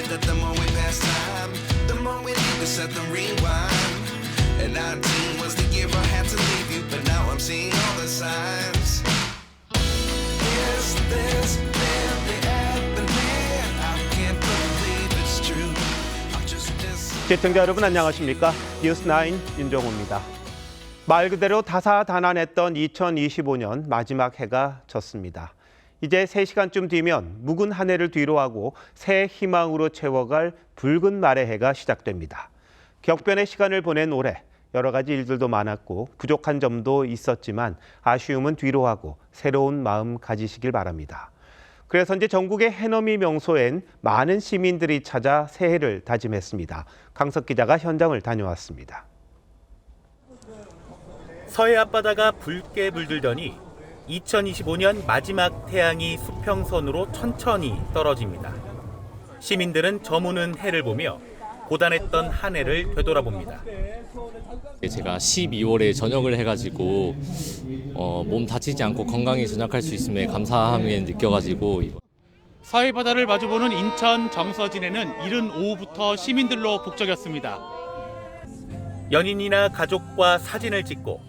that the more we pass time, the more we need to set the rewind. And 19 was the year I had to leave you, but now I'm seeing all the signs. Is this really happening? I can't believe it's true. I'm just 시청자 여러분 안녕하십니까? 뉴스9 윤정호입니다. 말 그대로 다사다난했던 2025년 마지막 해가 졌습니다. 이제 3시간쯤 뒤면 묵은 한 해를 뒤로하고 새 희망으로 채워갈 붉은 말의 해가 시작됩니다. 격변의 시간을 보낸 올해 여러 가지 일들도 많았고 부족한 점도 있었지만 아쉬움은 뒤로하고 새로운 마음 가지시길 바랍니다. 그래서인지 전국의 해넘이 명소엔 많은 시민들이 찾아 새해를 다짐했습니다. 강석 기자가 현장을 다녀왔습니다. 서해 앞바다가 붉게 물들더니 2025년 마지막 태양이 수평선으로 천천히 떨어집니다. 시민들은 저무는 해를 보며 고단했던 한 해를 되돌아봅니다. 제가 12월에 전역을 해가지고 몸 다치지 않고 건강히 전역할 수 있음에 감사함을 느껴가지고 서해 바다를 마주보는 인천 정서진에는 이른 오후부터 시민들로 북적였습니다. 연인이나 가족과 사진을 찍고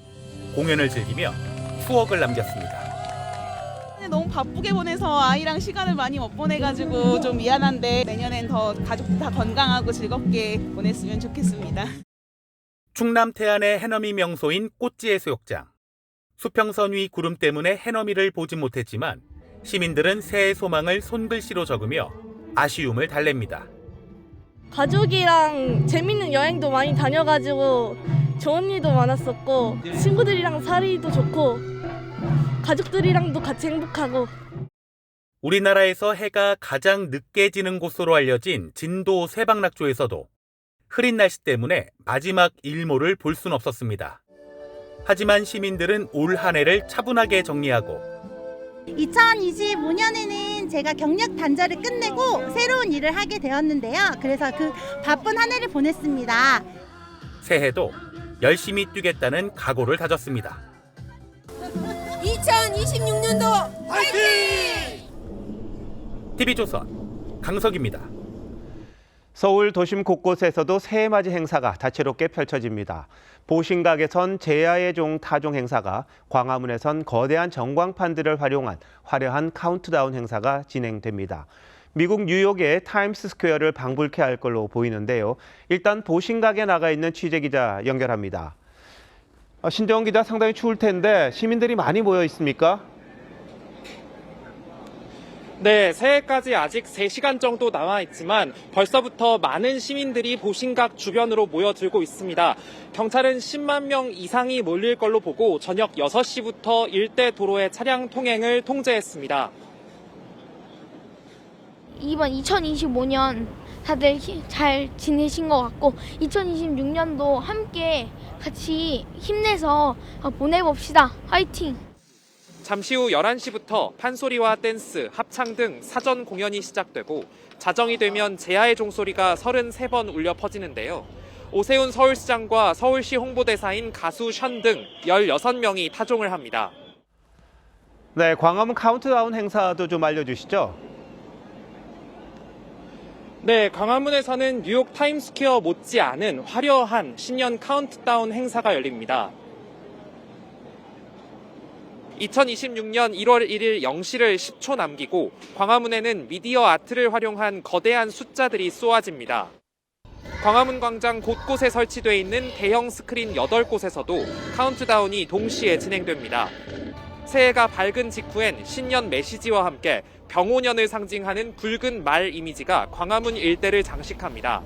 공연을 즐기며 추억을 남겼습니다. 너무 바쁘게 보내서 아이랑 시간을 많이 못 보내가지고 좀 미안한데 내년엔 더 가족들 다 건강하고 즐겁게 보냈으면 좋겠습니다. 충남 태안의 해넘이 명소인 꽃지해수욕장. 수평선 위 구름 때문에 해넘이를 보지 못했지만 시민들은 새해 소망을 손글씨로 적으며 아쉬움을 달랩니다. 가족이랑 재밌는 여행도 많이 다녀가지고 좋은 일도 많았었고 친구들이랑 사이도 좋고 가족들이랑도 같이 행복하고. 우리나라에서 해가 가장 늦게 지는 곳으로 알려진 진도 세방락조에서도 흐린 날씨 때문에 마지막 일몰을 볼 순 없었습니다. 하지만 시민들은 올 한 해를 차분하게 정리하고 2025년에는 제가 경력 단절을 끝내고 새로운 일을 하게 되었는데요. 그래서 그 바쁜 한 해를 보냈습니다. 새해도 열심히 뛰겠다는 각오를 다졌습니다. 2026년도 화이팅! TV조선 강석입니다. 서울 도심 곳곳에서도 새해맞이 행사가 다채롭게 펼쳐집니다. 보신각에선 제야의 종 타종 행사가, 광화문에선 거대한 전광판들을 활용한 화려한 카운트다운 행사가 진행됩니다. 미국 뉴욕의 타임스스퀘어를 방불케 할 걸로 보이는데요. 일단 보신각에 나가 있는 취재기자 연결합니다. 신정원 기자, 상당히 추울 텐데 시민들이 많이 모여 있습니까? 네, 새해까지 아직 3시간 정도 남아있지만 벌써부터 많은 시민들이 보신각 주변으로 모여들고 있습니다. 경찰은 10만 명 이상이 몰릴 걸로 보고 저녁 6시부터 일대 도로의 차량 통행을 통제했습니다. 이번 2025년 다들 잘 지내신 것 같고 2026년도 함께 같이 힘내서 보내봅시다. 화이팅! 잠시 후 11시부터 판소리와 댄스, 합창 등 사전 공연이 시작되고 자정이 되면 제야의 종소리가 33번 울려 퍼지는데요. 오세훈 서울시장과 서울시 홍보대사인 가수 션 등 16명이 타종을 합니다. 네, 광화문 카운트다운 행사도 좀 알려주시죠. 네, 광화문에서는 뉴욕 타임스퀘어 못지않은 화려한 신년 카운트다운 행사가 열립니다. 2026년 1월 1일 0시를 10초 남기고 광화문에는 미디어 아트를 활용한 거대한 숫자들이 쏘아집니다. 광화문 광장 곳곳에 설치되어 있는 대형 스크린 8곳에서도 카운트다운이 동시에 진행됩니다. 새해가 밝은 직후엔 신년 메시지와 함께 병오년을 상징하는 붉은 말 이미지가 광화문 일대를 장식합니다.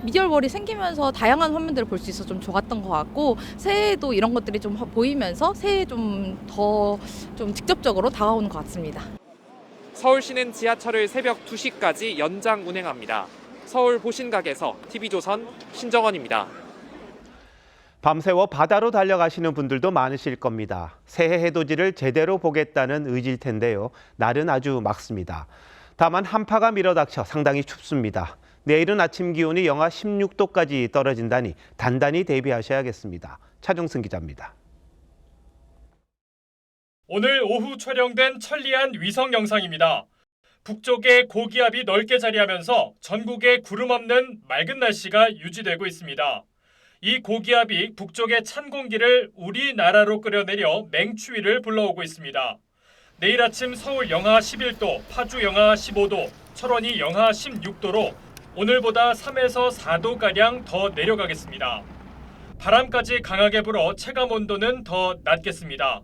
미디어월이 생기면서 다양한 화면들을 볼 수 있어서 좀 좋았던 것 같고 새해에도 이런 것들이 좀 보이면서 새해 좀 더 좀 직접적으로 다가오는 것 같습니다. 서울시는 지하철을 새벽 2시까지 연장 운행합니다. 서울 보신각에서 TV조선 신정원입니다. 밤새워 바다로 달려가시는 분들도 많으실 겁니다. 새해 해돋이를 제대로 보겠다는 의지일 텐데요. 날은 아주 맑습니다. 다만 한파가 밀어닥쳐 상당히 춥습니다. 내일은 아침 기온이 영하 16도까지 떨어진다니 단단히 대비하셔야겠습니다. 차종승 기자입니다. 오늘 오후 촬영된 천리안 위성 영상입니다. 북쪽에 고기압이 넓게 자리하면서 전국에 구름 없는 맑은 날씨가 유지되고 있습니다. 이 고기압이 북쪽의 찬 공기를 우리나라로 끌어내려 맹추위를 불러오고 있습니다. 내일 아침 서울 영하 11도, 파주 영하 15도, 철원이 영하 16도로 오늘보다 3에서 4도가량 더 내려가겠습니다. 바람까지 강하게 불어 체감 온도는 더 낮겠습니다.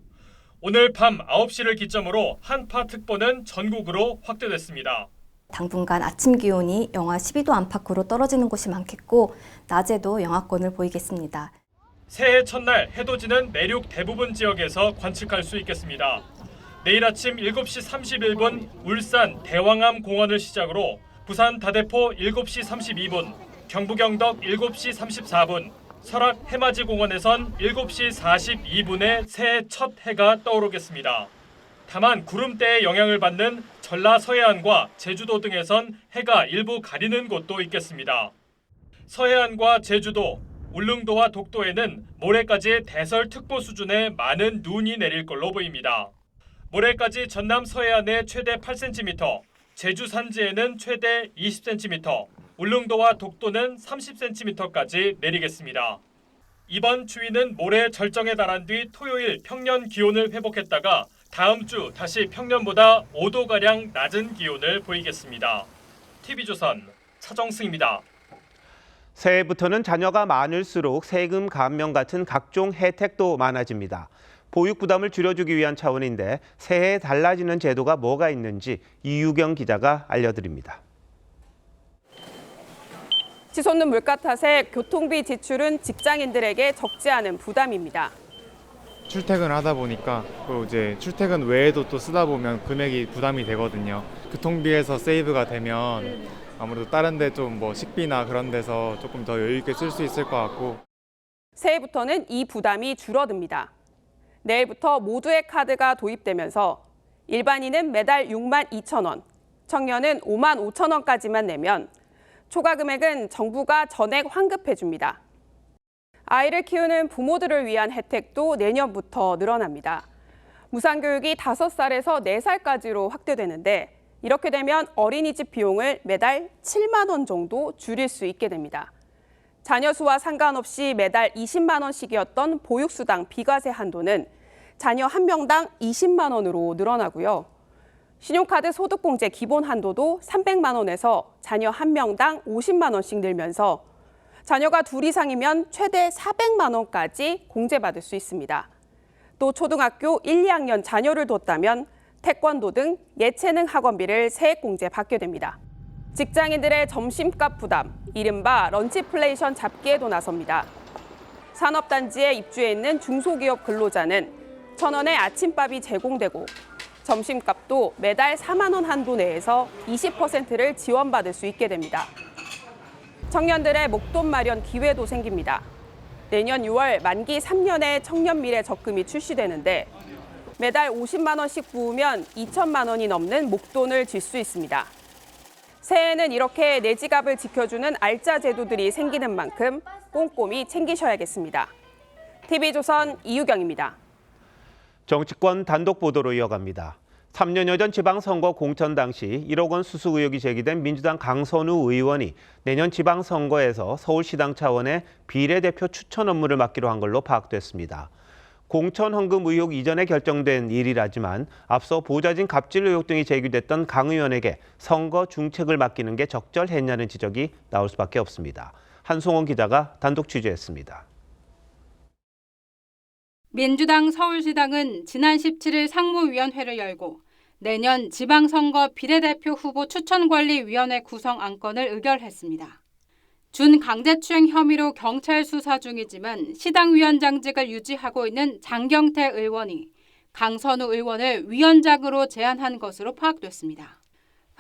오늘 밤 9시를 기점으로 한파특보는 전국으로 확대됐습니다. 당분간 아침 기온이 영하 12도 안팎으로 떨어지는 곳이 많겠고 낮에도 영하권을 보이겠습니다. 새해 첫날 해돋이는 내륙 대부분 지역에서 관측할 수 있겠습니다. 내일 아침 7시 31분 울산 대왕암 공원을 시작으로 부산 다대포 7시 32분, 경북 영덕 7시 34분, 설악 해맞이 공원에선 7시 42분에 새해 첫 해가 떠오르겠습니다. 다만 구름대의 영향을 받는 전라 서해안과 제주도 등에선 해가 일부 가리는 곳도 있겠습니다. 서해안과 제주도, 울릉도와 독도에는 모레까지 대설특보 수준의 많은 눈이 내릴 걸로 보입니다. 모레까지 전남 서해안에 최대 8cm, 제주 산지에는 최대 20cm, 울릉도와 독도는 30cm까지 내리겠습니다. 이번 추위는 모레 절정에 달한 뒤 토요일 평년 기온을 회복했다가 다음 주 다시 평년보다 5도가량 낮은 기온을 보이겠습니다. TV조선 차정승입니다. 새해부터는 자녀가 많을수록 세금 감면 같은 각종 혜택도 많아집니다. 보육 부담을 줄여주기 위한 차원인데 새해에 달라지는 제도가 뭐가 있는지 이유경 기자가 알려드립니다. 치솟는 물가 탓에 교통비 지출은 직장인들에게 적지 않은 부담입니다. 출퇴근을 하다 보니까 또 이제 출퇴근 외에도 또 쓰다 보면 금액이 부담이 되거든요. 교통비에서 세이브가 되면 아무래도 다른 데 좀 뭐 식비나 그런 데서 조금 더 여유 있게 쓸 수 있을 것 같고. 새해부터는 이 부담이 줄어듭니다. 내일부터 모두의 카드가 도입되면서 일반인은 매달 6만 2천 원, 청년은 5만 5천 원까지만 내면 초과 금액은 정부가 전액 환급해 줍니다. 아이를 키우는 부모들을 위한 혜택도 내년부터 늘어납니다. 무상교육이 5살에서 4살까지로 확대되는데 이렇게 되면 어린이집 비용을 매달 7만 원 정도 줄일 수 있게 됩니다. 자녀 수와 상관없이 매달 20만 원씩이었던 보육수당 비과세 한도는 자녀 한 명당 20만 원으로 늘어나고요. 신용카드 소득공제 기본 한도도 300만 원에서 자녀 한 명당 50만 원씩 늘면서 자녀가 둘 이상이면 최대 400만 원까지 공제받을 수 있습니다. 또 초등학교 1, 2학년 자녀를 뒀다면 태권도 등 예체능 학원비를 세액 공제 받게 됩니다. 직장인들의 점심값 부담, 이른바 런치플레이션 잡기에도 나섭니다. 산업단지에 입주해 있는 중소기업 근로자는 1,000원의 아침밥이 제공되고 점심값도 매달 4만 원 한도 내에서 20%를 지원받을 수 있게 됩니다. 청년들의 목돈 마련 기회도 생깁니다. 내년 6월 만기 3년의 청년미래 적금이 출시되는데 매달 50만 원씩 부으면 2천만 원이 넘는 목돈을 쥘 수 있습니다. 새해에는 이렇게 내 지갑을 지켜주는 알짜 제도들이 생기는 만큼 꼼꼼히 챙기셔야겠습니다. TV조선 이유경입니다. 정치권 단독 보도로 이어갑니다. 3년여 전 지방선거 공천 당시 1억 원 수수 의혹이 제기된 민주당 강선우 의원이 내년 지방선거에서 서울시당 차원의 비례대표 추천 업무를 맡기로 한 걸로 파악됐습니다. 공천 헌금 의혹 이전에 결정된 일이라지만 앞서 보좌진 갑질 의혹 등이 제기됐던 강 의원에게 선거 중책을 맡기는 게 적절했냐는 지적이 나올 수밖에 없습니다. 한송원 기자가 단독 취재했습니다. 민주당 서울시당은 지난 17일 상무위원회를 열고 내년 지방선거 비례대표 후보 추천관리위원회 구성 안건을 의결했습니다. 준강제추행 혐의로 경찰 수사 중이지만 시당위원장직을 유지하고 있는 장경태 의원이 강선우 의원을 위원장으로 제안한 것으로 파악됐습니다.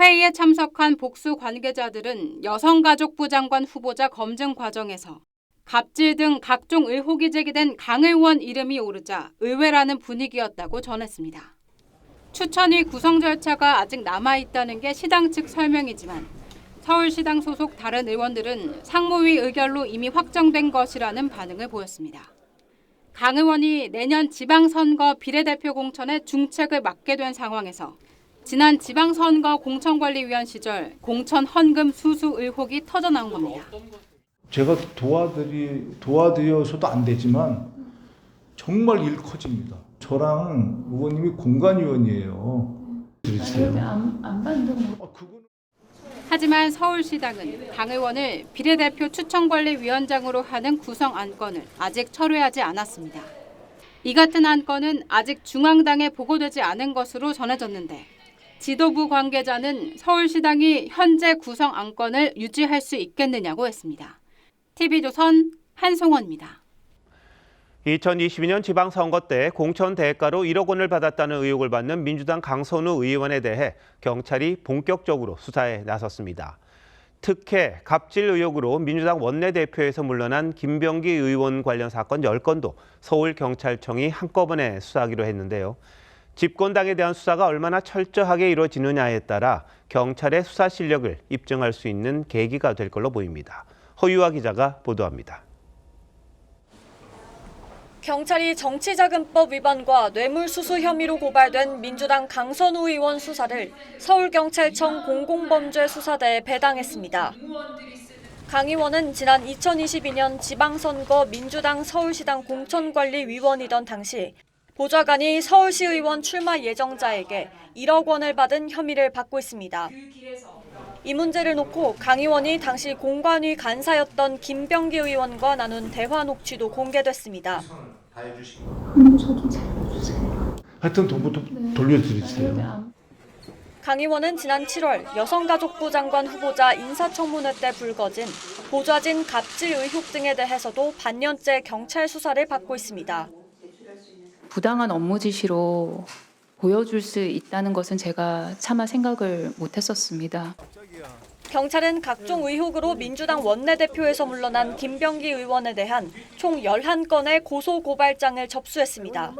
회의에 참석한 복수 관계자들은 여성가족부 장관 후보자 검증 과정에서 갑질 등 각종 의혹이 제기된 강 의원 이름이 오르자 의외라는 분위기였다고 전했습니다. 추천위 구성 절차가 아직 남아있다는 게 시당 측 설명이지만 서울시당 소속 다른 의원들은 상무위 의결로 이미 확정된 것이라는 반응을 보였습니다. 강 의원이 내년 지방선거 비례대표 공천에 중책을 맡게 된 상황에서 지난 지방선거 공천관리위원 시절 공천 헌금 수수 의혹이 터져나온 겁니다. 제가 도와드려서도 안 되지만 정말 일 커집니다. 저랑 의원님이 공관위원이에요. 안 받는 거. 하지만 서울시당은 당 의원을 비례대표 추천관리위원장으로 하는 구성 안건을 아직 철회하지 않았습니다. 이 같은 안건은 아직 중앙당에 보고되지 않은 것으로 전해졌는데 지도부 관계자는 서울시당이 현재 구성 안건을 유지할 수 있겠느냐고 했습니다. TV조선 한송원입니다. 2022년 지방선거 때 공천 대가로 1억 원을 받았다는 의혹을 받는 민주당 강선우 의원에 대해 경찰이 본격적으로 수사에 나섰습니다. 특혜, 갑질 의혹으로 민주당 원내대표에서 물러난 김병기 의원 관련 사건 10건도 서울경찰청이 한꺼번에 수사하기로 했는데요. 집권당에 대한 수사가 얼마나 철저하게 이루어지느냐에 따라 경찰의 수사 실력을 입증할 수 있는 계기가 될 걸로 보입니다. 허유아 기자가 보도합니다. 경찰이 정치자금법 위반과 뇌물수수 혐의로 고발된 민주당 강선우 의원 수사를 서울경찰청 공공범죄수사대에 배당했습니다. 강 의원은 지난 2022년 지방선거 민주당 서울시당 공천관리위원이던 당시 보좌관이 서울시의원 출마 예정자에게 1억 원을 받은 혐의를 받고 있습니다. 이 문제를 놓고 강 의원이 당시 공관위 간사였던 김병기 의원과 나눈 대화 녹취도 공개됐습니다. 저도 잘해주세요. 하여튼 돈부터 돌려드리세요. 강 의원은 지난 7월 여성가족부 장관 후보자 인사청문회 때 불거진 보좌진 갑질 의혹 등에 대해서도 반년째 경찰 수사를 받고 있습니다. 부당한 업무 지시로 보여줄 수 있다는 것은 제가 차마 생각을 못했었습니다. 경찰은 각종 의혹으로 민주당 원내대표에서 물러난 김병기 의원에 대한 총 11건의 고소고발장을 접수했습니다.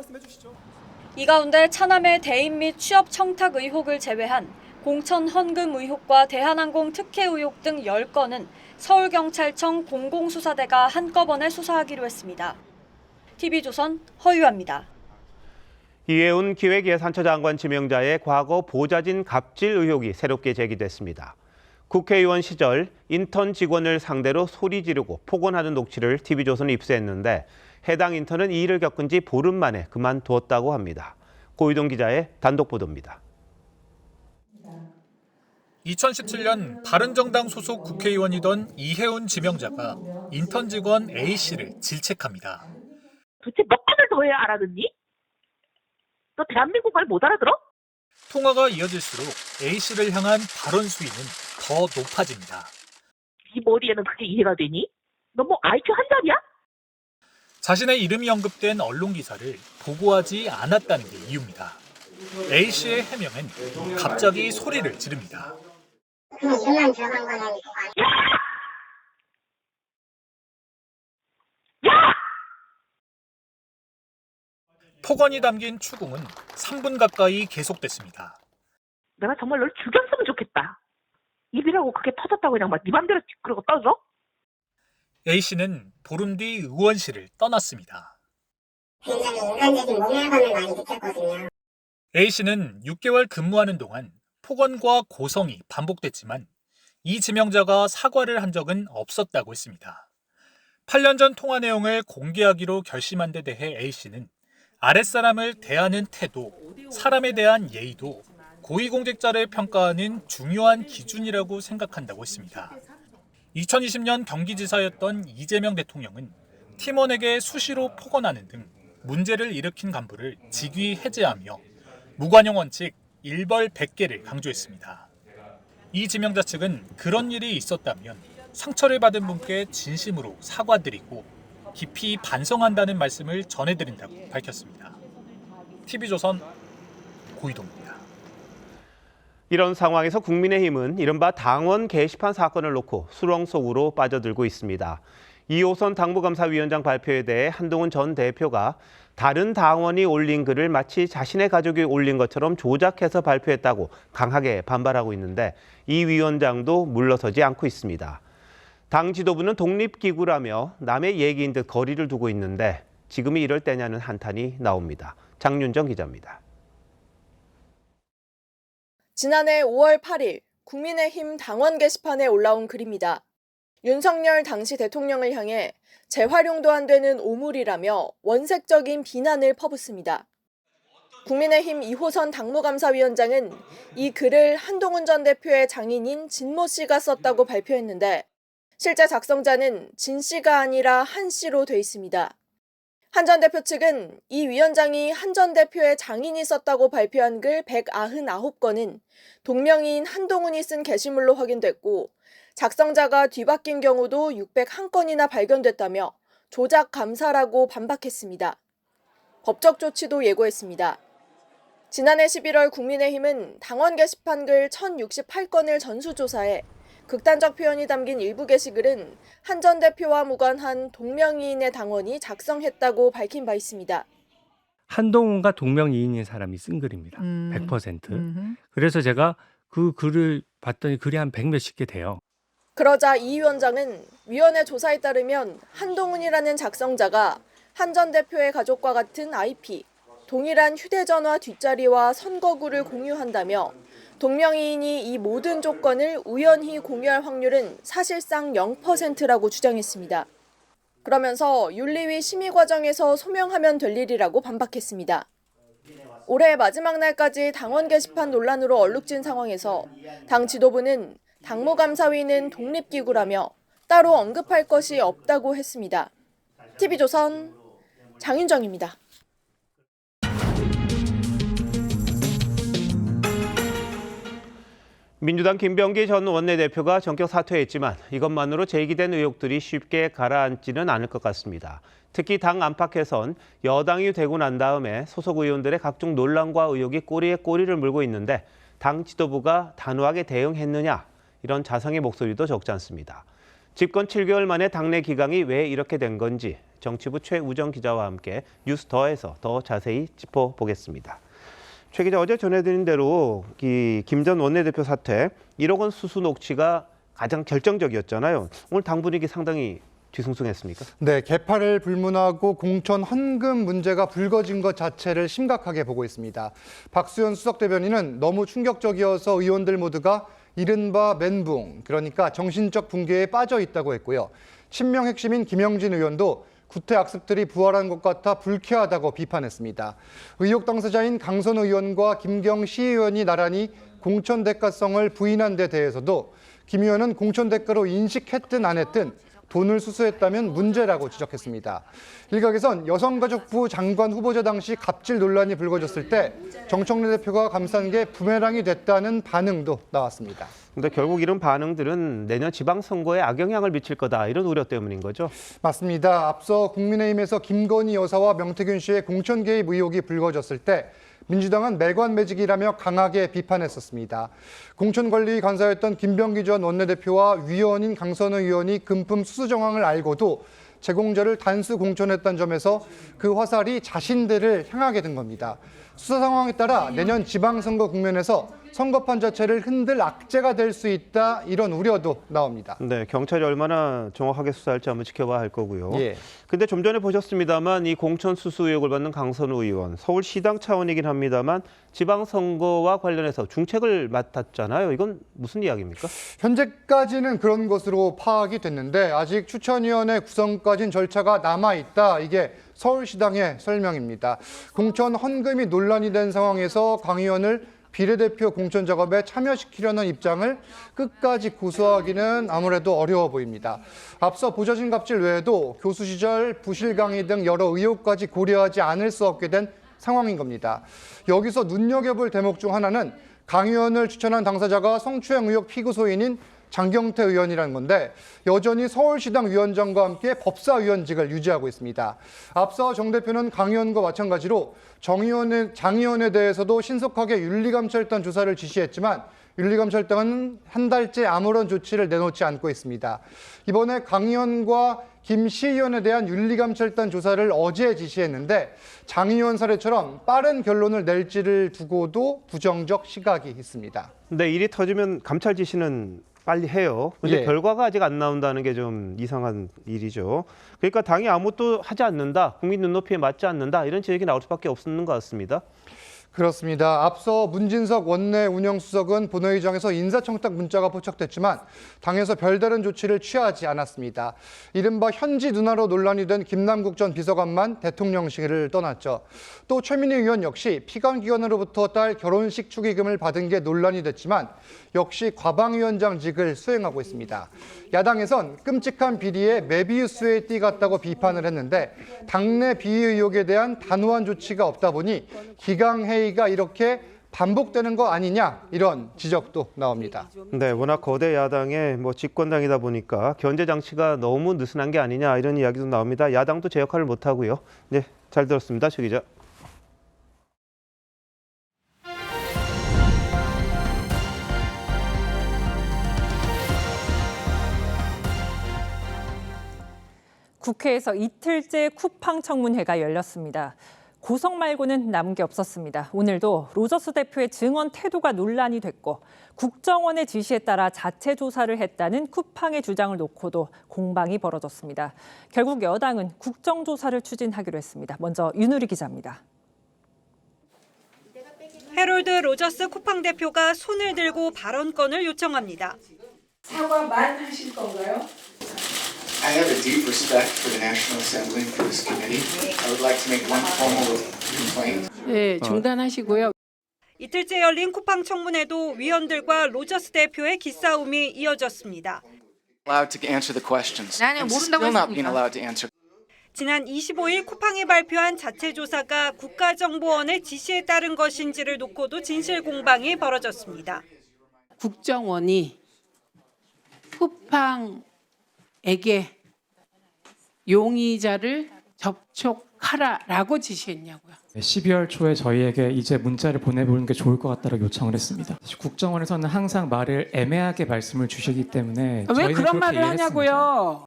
이 가운데 차남의 대인 및 취업 청탁 의혹을 제외한 공천 헌금 의혹과 대한항공 특혜 의혹 등 10건은 서울경찰청 공공수사대가 한꺼번에 수사하기로 했습니다. TV조선 허유아입니다. 이해운 기획예산처 장관 지명자의 과거 보좌진 갑질 의혹이 새롭게 제기됐습니다. 국회의원 시절 인턴 직원을 상대로 소리 지르고 폭언하는 녹취를 TV조선에 입수했는데 해당 인턴은 이 일을 겪은 지 보름 만에 그만두었다고 합니다. 고유동 기자의 단독 보도입니다. 2017년 바른정당 소속 국회의원이던 이해운 지명자가 인턴 직원 A씨를 질책합니다. 도대체 몇 번을 더 해야 알아듣니? 너 대한민국 말 못 알아들어? 통화가 이어질수록 A씨를 향한 발언 수위는 더 높아집니다. 네 머리에는 그게 이해가 되니? 너 뭐 IQ 한 자리야? 자신의 이름이 언급된 언론 기사를 보고하지 않았다는 게 이유입니다. A씨의 해명은 갑자기 소리를 지릅니다. 그냥 이름만 들어간 거는 폭언이 담긴 추궁은 3분 가까이 계속됐습니다. 내가 정말 널 죽였으면 좋겠다. 입이라고 그게 터졌다고 그냥 막 네 맘대로 그러고 떠져? A씨는 보름 뒤 의원실을 떠났습니다. 굉장히 인간적인 모멸감을 많이 느꼈거든요. A씨는 6개월 근무하는 동안 폭언과 고성이 반복됐지만 이 지명자가 사과를 한 적은 없었다고 했습니다. 8년 전 통화 내용을 공개하기로 결심한 데 대해 A씨는 아랫사람을 대하는 태도, 사람에 대한 예의도 고위공직자를 평가하는 중요한 기준이라고 생각한다고 했습니다. 2020년 경기지사였던 이재명 대통령은 팀원에게 수시로 폭언하는 등 문제를 일으킨 간부를 직위 해제하며 무관용 원칙 1벌 100개를 강조했습니다. 이 지명자 측은 그런 일이 있었다면 상처를 받은 분께 진심으로 사과드리고 깊이 반성한다는 말씀을 전해드린다고 밝혔습니다. TV조선 고이동입니다. 이런 상황에서 국민의힘은 이른바 당원 게시판 사건을 놓고 수렁 속으로 빠져들고 있습니다. 2호선 당무감사위원장 발표에 대해 한동훈 전 대표가 다른 당원이 올린 글을 마치 자신의 가족이 올린 것처럼 조작해서 발표했다고 강하게 반발하고 있는데 이 위원장도 물러서지 않고 있습니다. 당 지도부는 독립기구라며 남의 얘기인 듯 거리를 두고 있는데 지금이 이럴 때냐는 한탄이 나옵니다. 장윤정 기자입니다. 지난해 5월 8일 국민의힘 당원 게시판에 올라온 글입니다. 윤석열 당시 대통령을 향해 재활용도 안 되는 오물이라며 원색적인 비난을 퍼붓습니다. 국민의힘 2호선 당무감사위원장은 이 글을 한동훈 전 대표의 장인인 진모 씨가 썼다고 발표했는데 실제 작성자는 진 씨가 아니라 한 씨로 돼 있습니다. 한 전 대표 측은 이 위원장이 한 전 대표의 장인이 썼다고 발표한 글 199건은 동명이인 한동훈이 쓴 게시물로 확인됐고 작성자가 뒤바뀐 경우도 601건이나 발견됐다며 조작 감사라고 반박했습니다. 법적 조치도 예고했습니다. 지난해 11월 국민의힘은 당원 게시판 글 1068건을 전수조사해 극단적 표현이 담긴 일부 게시글은 한 전 대표와 무관한 동명이인의 당원이 작성했다고 밝힌 바 있습니다. 한동훈과 동명이인인 사람이 쓴 글입니다. 100%. 그래서 제가 그 글을 봤더니 글이 한 100몇십 개 돼요. 그러자 이 위원장은 위원회 조사에 따르면 한동훈이라는 작성자가 한 전 대표의 가족과 같은 IP, 동일한 휴대전화 뒷자리와 선거구를 공유한다며 동명이인이 이 모든 조건을 우연히 공유할 확률은 사실상 0%라고 주장했습니다. 그러면서 윤리위 심의 과정에서 소명하면 될 일이라고 반박했습니다. 올해 마지막 날까지 당원 게시판 논란으로 얼룩진 상황에서 당 지도부는 당무감사위는 독립기구라며 따로 언급할 것이 없다고 했습니다. TV조선 장윤정입니다. 민주당 김병기 전 원내대표가 전격 사퇴했지만 이것만으로 제기된 의혹들이 쉽게 가라앉지는 않을 것 같습니다. 특히 당 안팎에선 여당이 되고 난 다음에 소속 의원들의 각종 논란과 의혹이 꼬리에 꼬리를 물고 있는데 당 지도부가 단호하게 대응했느냐, 이런 자성의 목소리도 적지 않습니다. 집권 7개월 만에 당내 기강이 왜 이렇게 된 건지 정치부 최우정 기자와 함께 뉴스더에서 더 자세히 짚어보겠습니다. 최 기자, 어제 전해드린 대로 김 전 원내대표 사퇴, 1억 원 수수 녹취가 가장 결정적이었잖아요. 오늘 당 분위기 상당히 뒤숭숭했습니까? 네, 개파를 불문하고 공천 헌금 문제가 불거진 것 자체를 심각하게 보고 있습니다. 박수현 수석 대변인은 너무 충격적이어서 의원들 모두가 이른바 멘붕, 그러니까 정신적 붕괴에 빠져 있다고 했고요. 친명 핵심인 김영진 의원도 구태 악습들이 부활한 것 같아 불쾌하다고 비판했습니다. 의혹 당사자인 강선 의원과 김경 시의원이 나란히 공천 대가성을 부인한 데 대해서도 김 의원은 공천 대가로 인식했든 안 했든 돈을 수수했다면 문제라고 지적했습니다. 일각에선 여성가족부 장관 후보자 당시 갑질 논란이 불거졌을 때 정청래 대표가 감싼 게 부메랑이 됐다는 반응도 나왔습니다. 근데 결국 이런 반응들은 내년 지방선거에 악영향을 미칠 거다, 이런 우려 때문인 거죠? 맞습니다. 앞서 국민의힘에서 김건희 여사와 명태균 씨의 공천 개입 의혹이 불거졌을 때 민주당은 매관매직이라며 강하게 비판했었습니다. 공천관리 간사였던 김병기 전 원내대표와 위원인 강선우 의원이 금품 수수 정황을 알고도 제공자를 단수 공천했던 점에서 그 화살이 자신들을 향하게 된 겁니다. 수사 상황에 따라 내년 지방선거 국면에서 선거판 자체를 흔들 악재가 될 수 있다, 이런 우려도 나옵니다. 네, 경찰이 얼마나 정확하게 수사할지 한번 지켜봐야 할 거고요. 예. 근데 좀 전에 보셨습니다만 이 공천 수수 의혹을 받는 강선우 의원, 서울시당 차원이긴 합니다만 지방선거와 관련해서 중책을 맡았잖아요. 이건 무슨 이야기입니까? 현재까지는 그런 것으로 파악이 됐는데 아직 추천위원회 구성까지는 절차가 남아있다. 이게 서울시당의 설명입니다. 공천 헌금이 논란이 된 상황에서 강 의원을 비례대표 공천 작업에 참여시키려는 입장을 끝까지 고수하기는 아무래도 어려워 보입니다. 앞서 보좌진 갑질 외에도 교수 시절 부실 강의 등 여러 의혹까지 고려하지 않을 수 없게 된 상황인 겁니다. 여기서 눈여겨볼 대목 중 하나는 강 의원을 추천한 당사자가 성추행 의혹 피고소인인 장경태 의원이라는 건데 여전히 서울시당 위원장과 함께 법사위원직을 유지하고 있습니다. 앞서 정 대표는 강 의원과 마찬가지로 장 의원에 대해서도 신속하게 윤리감찰단 조사를 지시했지만 윤리감찰단은 한 달째 아무런 조치를 내놓지 않고 있습니다. 이번에 강 의원과 김 시의원에 대한 윤리감찰단 조사를 어제 지시했는데 장 의원 사례처럼 빠른 결론을 낼지를 두고도 부정적 시각이 있습니다. 근데 일이 터지면 감찰 지시는 빨리 해요. 근데 예. 결과가 아직 안 나온다는 게 좀 이상한 일이죠. 그러니까 당이 아무것도 하지 않는다, 국민 눈높이에 맞지 않는다, 이런 지적이 나올 수밖에 없는 것 같습니다. 그렇습니다. 앞서 문진석 원내 운영수석은 본회의장에서 인사청탁 문자가 포착됐지만 당에서 별다른 조치를 취하지 않았습니다. 이른바 현지 누나로 논란이 된 김남국 전 비서관만 대통령실을 떠났죠. 또 최민희 의원 역시 피감기관으로부터 딸 결혼식 축의금을 받은 게 논란이 됐지만 역시 과방위원장직을 수행하고 있습니다. 야당에선 끔찍한 비리에 메비우스의 띠 같다고 비판을 했는데 당내 비위 의혹에 대한 단호한 조치가 없다 보니 기강회의가 이렇게 반복되는 거 아니냐 이런 지적도 나옵니다. 네, 워낙 거대 야당의 집권당이다 보니까 견제 장치가 너무 느슨한 게 아니냐 이런 이야기도 나옵니다. 야당도 제 역할을 못 하고요. 네, 잘 들었습니다, 최 기자. 국회에서 이틀째 쿠팡 청문회가 열렸습니다. 고성 말고는 남은 게 없었습니다. 오늘도 로저스 대표의 증언 태도가 논란이 됐고 국정원의 지시에 따라 자체 조사를 했다는 쿠팡의 주장을 놓고도 공방이 벌어졌습니다. 결국 여당은 국정조사를 추진하기로 했습니다. 먼저 윤우리 기자입니다. 해롤드 로저스 쿠팡 대표가 손을 들고 발언권을 요청합니다. 사과만 하실 건가요? I have a deep respect for the National Assembly and for this committee. I would like to make one formal complaint. 네, 중단하시고요. 이틀째 열린 쿠팡 청문회도 위원들과 로저스 대표의 기싸움이 이어졌습니다. Allowed to answer the questions. I'm still not being allowed to answer. 지난 25일 쿠팡이 발표한 자체 조사가 국가정보원의 지시에 따른 것인지를 놓고도 진실 공방이 벌어졌습니다. 국정원이 쿠팡에게 용의자를 접촉하라라고 지시했냐고요. 12월 초에 저희에게 이제 문자를 보내보는 게 좋을 것 같다고 요청을 했습니다. 국정원에서는 항상 말을 애매하게 말씀을 주시기 때문에 왜 그런 말을 하냐고요.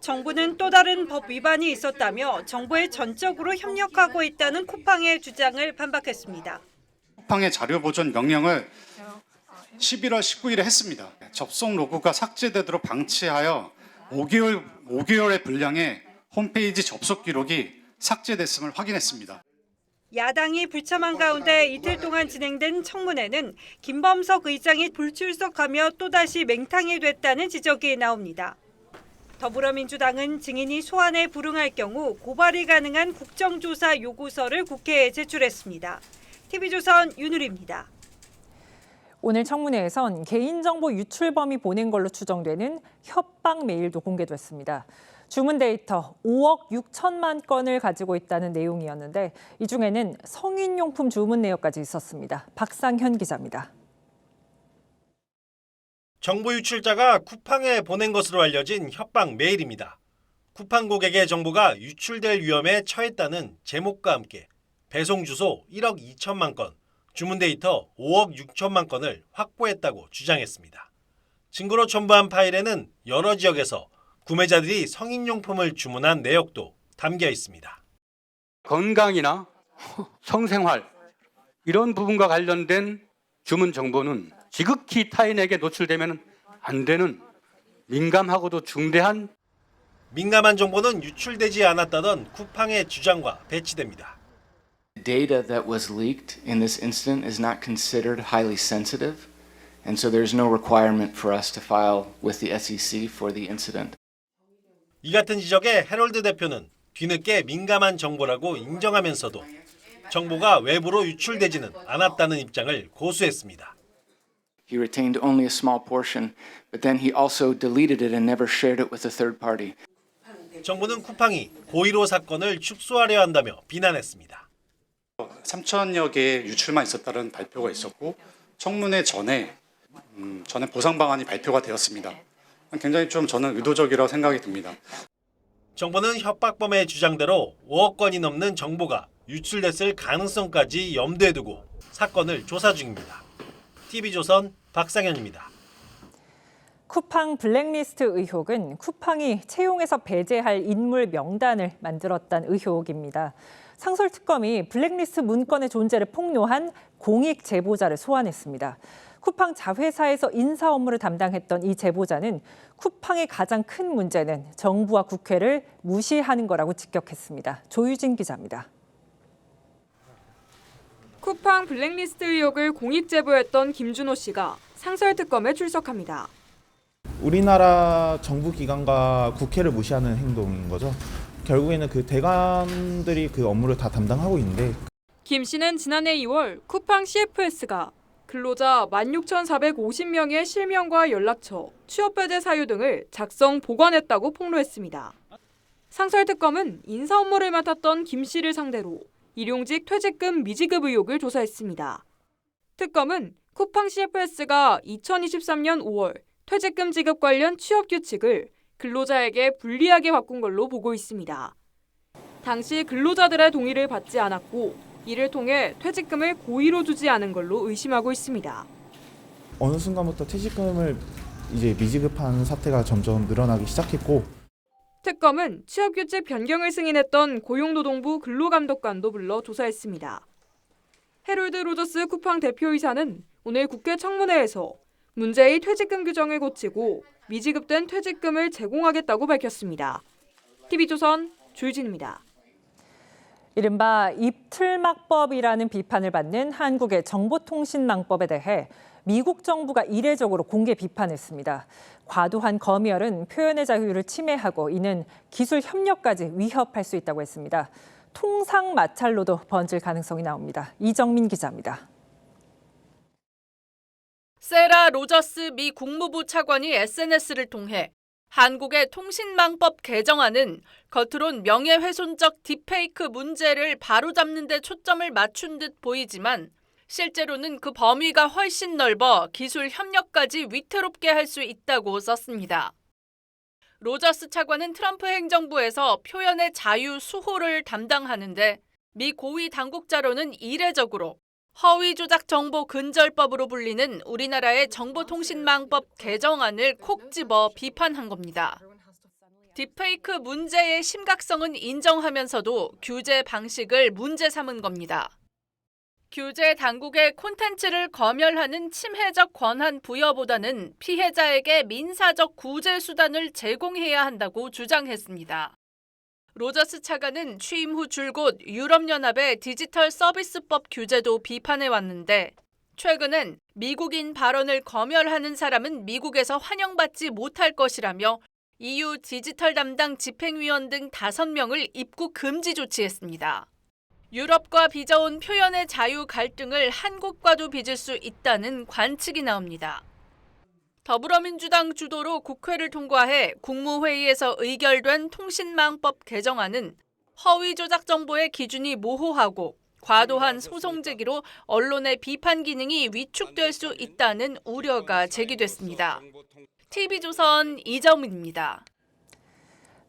정부는 또 다른 법 위반이 있었다며 정부에 전적으로 협력하고 있다는 쿠팡의 주장을 반박했습니다. 쿠팡의 자료 보존 명령을 11월 19일에 했습니다. 접속 로그가 삭제되도록 방치하여 5개월의 분량의 홈페이지 접속 기록이 삭제됐음을 확인했습니다. 야당이 불참한 가운데 이틀 동안 진행된 청문회는 김범석 의장이 불출석하며 또다시 맹탕이 됐다는 지적이 나옵니다. 더불어민주당은 증인이 소환에 불응할 경우 고발이 가능한 국정조사 요구서를 국회에 제출했습니다. TV조선 윤우리입니다. 오늘 청문회에선 개인정보 유출범이 보낸 걸로 추정되는 협박 메일도 공개됐습니다. 주문 데이터 5억 6천만 건을 가지고 있다는 내용이었는데 이 중에는 성인용품 주문 내역까지 있었습니다. 박상현 기자입니다. 정보 유출자가 쿠팡에 보낸 것으로 알려진 협박 메일입니다. 쿠팡 고객의 정보가 유출될 위험에 처했다는 제목과 함께 배송 주소 1억 2천만 건, 주문 데이터 5억 6천만 건을 확보했다고 주장했습니다. 증거로 첨부한 파일에는 여러 지역에서 구매자들이 성인용품을 주문한 내역도 담겨 있습니다. 건강이나 성생활 이런 부분과 관련된 주문 정보는 지극히 타인에게 노출되면 안 되는 민감하고도 중대한 민감한 정보는 유출되지 않았다던 쿠팡의 주장과 배치됩니다. Data that was leaked in this incident is not considered highly sensitive, and so there's no requirement for us to file with the SEC for the incident. 이 같은 지적에 해럴드 대표는 뒤늦게 민감한 정보라고 인정하면서도 정보가 외부로 유출되지는 않았다는 입장을 고수했습니다. He retained only a small portion, but then he also deleted it and never shared it with a third party. 정부는 쿠팡이 고의로 사건을 축소하려 한다며 비난했습니다. 3천여 개의 유출만 있었다는 발표가 있었고 청문회 전에 보상 방안이 발표가 되었습니다. 굉장히 좀 저는 의도적이라고 생각이 듭니다. 정부는 협박범의 주장대로 5억 건이 넘는 정보가 유출됐을 가능성까지 염두에 두고 사건을 조사 중입니다. TV조선 박상현입니다. 쿠팡 블랙리스트 의혹은 쿠팡이 채용해서 배제할 인물 명단을 만들었다는 의혹입니다. 상설특검이 블랙리스트 문건의 존재를 폭로한 공익 제보자를 소환했습니다. 쿠팡 자회사에서 인사 업무를 담당했던 이 제보자는 쿠팡의 가장 큰 문제는 정부와 국회를 무시하는 거라고 직격했습니다. 조유진 기자입니다. 쿠팡 블랙리스트 의혹을 공익 제보했던 김준호 씨가 상설특검에 출석합니다. 우리나라 정부 기관과 국회를 무시하는 행동인 거죠. 결국에는 그 대관들이 그 업무를 다 담당하고 있는데. 김 씨는 지난해 2월 쿠팡 CFS가 근로자 16,450명의 실명과 연락처, 취업배제 사유 등을 작성 보관했다고 폭로했습니다. 상설특검은 인사 업무를 맡았던 김 씨를 상대로 일용직 퇴직금 미지급 의혹을 조사했습니다. 특검은 쿠팡 CFS가 2023년 5월 퇴직금 지급 관련 취업 규칙을 근로자에게 불리하게 바꾼 걸로 보고 있습니다. 당시 근로자들의 동의를 받지 않았고 이를 통해 퇴직금을 고의로 주지 않은 걸로 의심하고 있습니다. 어느 순간부터 퇴직금을 이제 미지급하는 사태가 점점 늘어나기 시작했고. 특검은 취업규칙 변경을 승인했던 고용노동부 근로감독관도 불러 조사했습니다. 해롤드 로저스 쿠팡 대표이사는 오늘 국회 청문회에서 문제의 퇴직금 규정을 고치고 미지급된 퇴직금을 제공하겠다고 밝혔습니다. TV조선 조유진입니다. 이른바 입틀막법이라는 비판을 받는 한국의 정보통신망법에 대해 미국 정부가 이례적으로 공개 비판했습니다. 과도한 검열은 표현의 자유를 침해하고 이는 기술 협력까지 위협할 수 있다고 했습니다. 통상 마찰로도 번질 가능성이 나옵니다. 이정민 기자입니다. 세라 로저스 미 국무부 차관이 SNS를 통해 한국의 통신망법 개정안은 겉으론 명예훼손적 딥페이크 문제를 바로잡는 데 초점을 맞춘 듯 보이지만 실제로는 그 범위가 훨씬 넓어 기술 협력까지 위태롭게 할 수 있다고 썼습니다. 로저스 차관은 트럼프 행정부에서 표현의 자유 수호를 담당하는데 미 고위 당국자로는 이례적으로 허위 조작 정보 근절법으로 불리는 우리나라의 정보통신망법 개정안을 콕 집어 비판한 겁니다. 딥페이크 문제의 심각성은 인정하면서도 규제 방식을 문제 삼은 겁니다. 규제 당국의 콘텐츠를 검열하는 침해적 권한 부여보다는 피해자에게 민사적 구제 수단을 제공해야 한다고 주장했습니다. 로저스 차관은 취임 후 줄곧 유럽연합의 디지털 서비스법 규제도 비판해왔는데 최근엔 미국인 발언을 검열하는 사람은 미국에서 환영받지 못할 것이라며 EU 디지털 담당 집행위원 등 5명을 입국 금지 조치했습니다. 유럽과 빚어온 표현의 자유 갈등을 한국과도 빚을 수 있다는 관측이 나옵니다. 더불어민주당 주도로 국회를 통과해 국무회의에서 의결된 통신망법 개정안은 허위 조작 정보의 기준이 모호하고 과도한 소송 제기로 언론의 비판 기능이 위축될 수 있다는 우려가 제기됐습니다. TV조선 이정민입니다.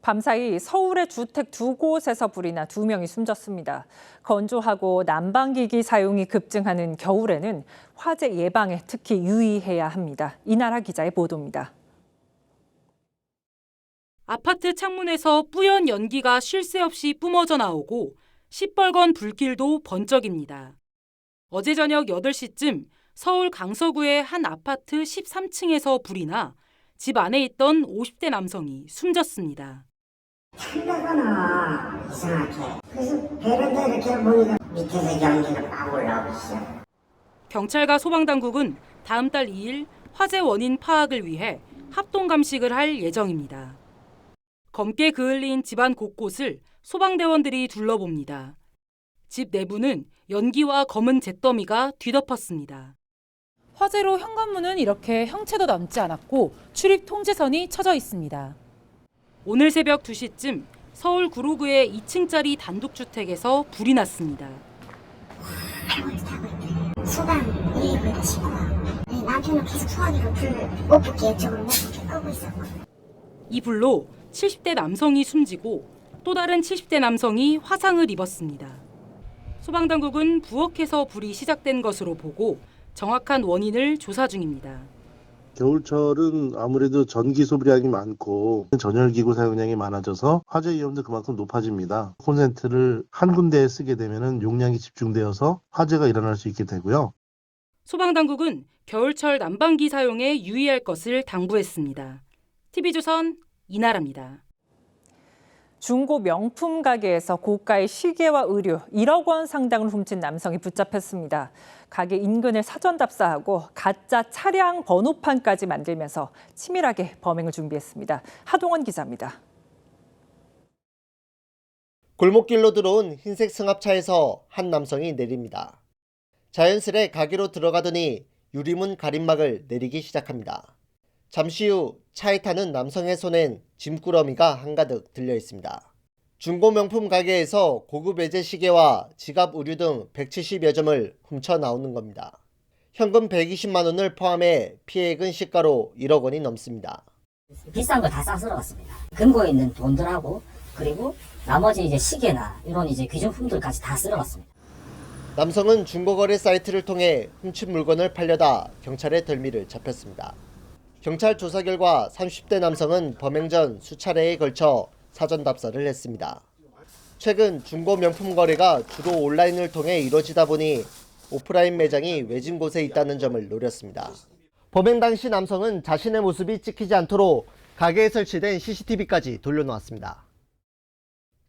밤사이 서울의 주택 2곳에서 불이 나 2명이 숨졌습니다. 건조하고 난방기기 사용이 급증하는 겨울에는 화재 예방에 특히 유의해야 합니다. 이나라 기자의 보도입니다. 아파트 창문에서 뿌연 연기가 쉴 새 없이 뿜어져 나오고 시뻘건 불길도 번쩍입니다. 어제 저녁 8시쯤 서울 강서구의 한 아파트 13층에서 불이 나 집 안에 있던 50대 남성이 숨졌습니다. 창가거나 이상하게. 그래서 베란다 이렇게 보니까 밑에서 연기가 막 올라오고 있어. 경찰과 소방당국은 다음 달 2일 화재 원인 파악을 위해 합동 감식을 할 예정입니다. 검게 그을린 집안 곳곳을 소방대원들이 둘러봅니다. 집 내부는 연기와 검은 잿더미가 뒤덮었습니다. 화재로 현관문은 이렇게 형체도 남지 않았고 출입 통제선이 쳐져 있습니다. 오늘 새벽 2시쯤 서울 구로구의 2층짜리 단독주택에서 불이 났습니다. 소방이 그치고 남편은 계속 소화기로 불 옷벗기 이쪽으로 몇 개 끄고 있었고. 이 불로 70대 남성이 숨지고 또 다른 70대 남성이 화상을 입었습니다. 소방당국은 부엌에서 불이 시작된 것으로 보고 정확한 원인을 조사 중입니다. 겨울철은 아무래도 전기 소비량이 많고 전열기구 사용량이 많아져서 화재 위험도 그만큼 높아집니다. 콘센트를 한 군데에 쓰게 되면 용량이 집중되어서 화재가 일어날 수 있게 되고요. 소방당국은 겨울철 난방기 사용에 유의할 것을 당부했습니다. TV조선 이나라입니다. 중고 명품 가게에서 고가의 시계와 의류 1억 원 상당을 훔친 남성이 붙잡혔습니다. 가게 인근을 사전 답사하고 가짜 차량 번호판까지 만들면서 치밀하게 범행을 준비했습니다. 하동원 기자입니다. 골목길로 들어온 흰색 승합차에서 한 남성이 내립니다. 자연스레 가게로 들어가더니 유리문 가림막을 내리기 시작합니다. 잠시 후 차에 타는 남성의 손엔 짐꾸러미가 한가득 들려 있습니다. 중고 명품 가게에서 고급 외제 시계와 지갑 의류 등 170여 점을 훔쳐 나오는 겁니다. 현금 120만 원을 포함해 피해액은 시가로 1억 원이 넘습니다. 비싼 거 다 싹쓸어갔습니다. 금고에 있는 돈들하고 그리고 나머지 이제 시계나 이런 이제 귀중품들까지 다 쓸어갔습니다. 남성은 중고거래 사이트를 통해 훔친 물건을 팔려다 경찰의 덜미를 잡혔습니다. 경찰 조사 결과 30대 남성은 범행 전 수차례에 걸쳐 사전 답사를 했습니다. 최근 중고 명품 거래가 주로 온라인을 통해 이루어지다 보니 오프라인 매장이 외진 곳에 있다는 점을 노렸습니다. 범행 당시 남성은 자신의 모습이 찍히지 않도록 가게에 설치된 CCTV까지 돌려놓았습니다.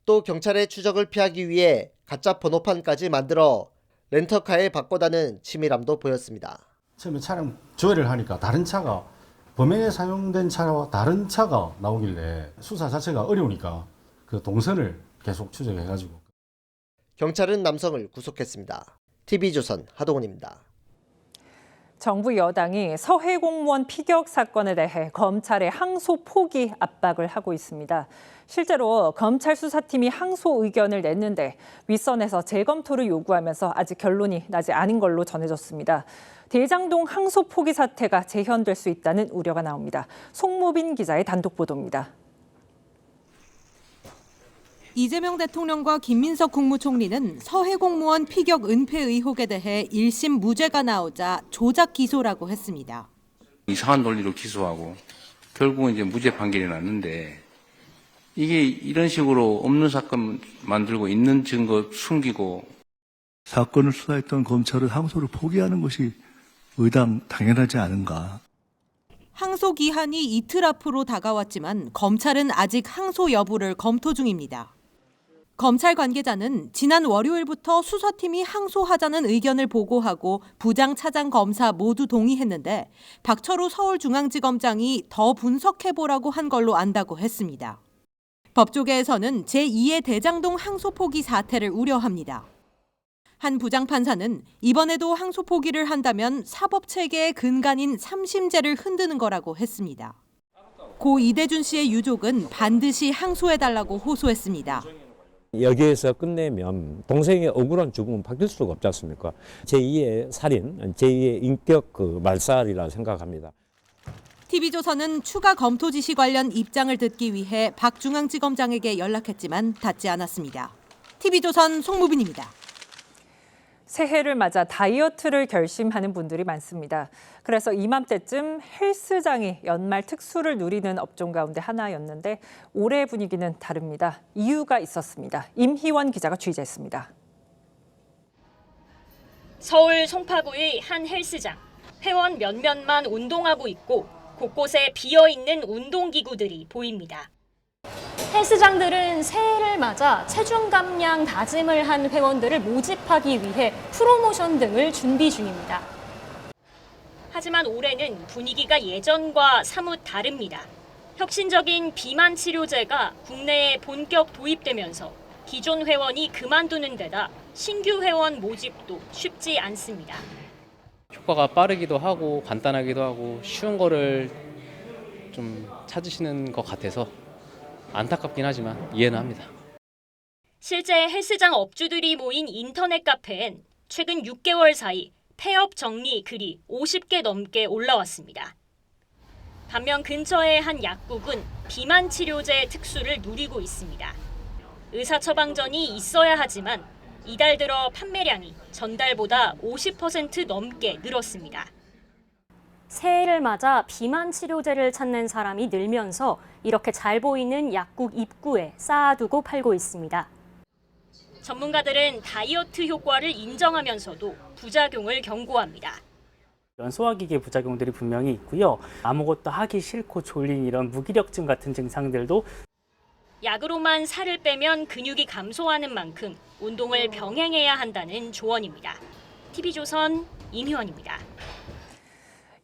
또 경찰의 추적을 피하기 위해 가짜 번호판까지 만들어 렌터카에 바꿔다는 치밀함도 보였습니다. 처음에 차량 조회를 하니까 다른 차가 범행에 사용된 차와 다른 차가 나오길래 수사 자체가 어려우니까 그 동선을 계속 추적해가지고. 경찰은 남성을 구속했습니다. TV조선 하동훈입니다. 정부 여당이 서해 공무원 피격 사건에 대해 검찰의 항소 포기 압박을 하고 있습니다. 실제로 검찰 수사팀이 항소 의견을 냈는데 윗선에서 재검토를 요구하면서 아직 결론이 나지 않은 걸로 전해졌습니다. 대장동 항소 포기 사태가 재현될 수 있다는 우려가 나옵니다. 송무빈 기자의 단독 보도입니다. 이재명 대통령과 김민석 국무총리는 서해 공무원 피격 은폐 의혹에 대해 1심 무죄가 나오자 조작 기소라고 했습니다. 이상한 논리로 기소하고 결국은 이제 무죄 판결이 났는데 이게 이런 식으로 없는 사건 만들고 있는 증거 숨기고 사건을 수사했던 검찰은 항소를 포기하는 것이 당연하지 않은가. 항소 기한이 이틀 앞으로 다가왔지만 검찰은 아직 항소 여부를 검토 중입니다. 검찰 관계자는 지난 월요일부터 수사팀이 항소하자는 의견을 보고하고 부장 차장 검사 모두 동의했는데 박철호 서울중앙지검장이 더 분석해보라고 한 걸로 안다고 했습니다. 법조계에서는 제2의 대장동 항소 포기 사태를 우려합니다. 한 부장판사는 이번에도 항소 포기를 한다면 사법체계의 근간인 3심제를 흔드는 거라고 했습니다. 고 이대준 씨의 유족은 반드시 항소해달라고 호소했습니다. 여기에서 끝내면 동생의 억울한 죽음은 바뀔 수가 없지 않습니까? 제2의 살인, 제2의 인격 말살이라 생각합니다. TV조선은 추가 검토 지시 관련 입장을 듣기 위해 박중앙지검장에게 연락했지만 닿지 않았습니다. TV조선 송무빈입니다. 새해를 맞아 다이어트를 결심하는 분들이 많습니다. 그래서 이맘때쯤 헬스장이 연말 특수를 누리는 업종 가운데 하나였는데 올해 분위기는 다릅니다. 이유가 있었습니다. 임희원 기자가 취재했습니다. 서울 송파구의 한 헬스장. 회원 몇몇만 운동하고 있고 곳곳에 비어있는 운동기구들이 보입니다. 헬스장들은 새해를 맞아 체중 감량 다짐을 한 회원들을 모집하기 위해 프로모션 등을 준비 중입니다. 하지만 올해는 분위기가 예전과 사뭇 다릅니다. 혁신적인 비만 치료제가 국내에 본격 도입되면서 기존 회원이 그만두는 데다 신규 회원 모집도 쉽지 않습니다. 효과가 빠르기도 하고 간단하기도 하고 쉬운 거를 좀 찾으시는 것 같아서 안타깝긴 하지만 이해는 합니다. 실제 헬스장 업주들이 모인 인터넷 카페엔 최근 6개월 사이 폐업 정리 글이 50개 넘게 올라왔습니다. 반면 근처의 한 약국은 비만 치료제 특수를 누리고 있습니다. 의사 처방전이 있어야 하지만 이달 들어 판매량이 전달보다 50% 넘게 늘었습니다. 새해를 맞아 비만 치료제를 찾는 사람이 늘면서 이렇게 잘 보이는 약국 입구에 쌓아두고 팔고 있습니다. 전문가들은 다이어트 효과를 인정하면서도 부작용을 경고합니다. 소화기계 부작용들이 분명히 있고요. 아무것도 하기 싫고 졸린 이런 무기력증 같은 증상들도 약으로만 살을 빼면 근육이 감소하는 만큼 운동을 병행해야 한다는 조언입니다. TV조선 임희원입니다.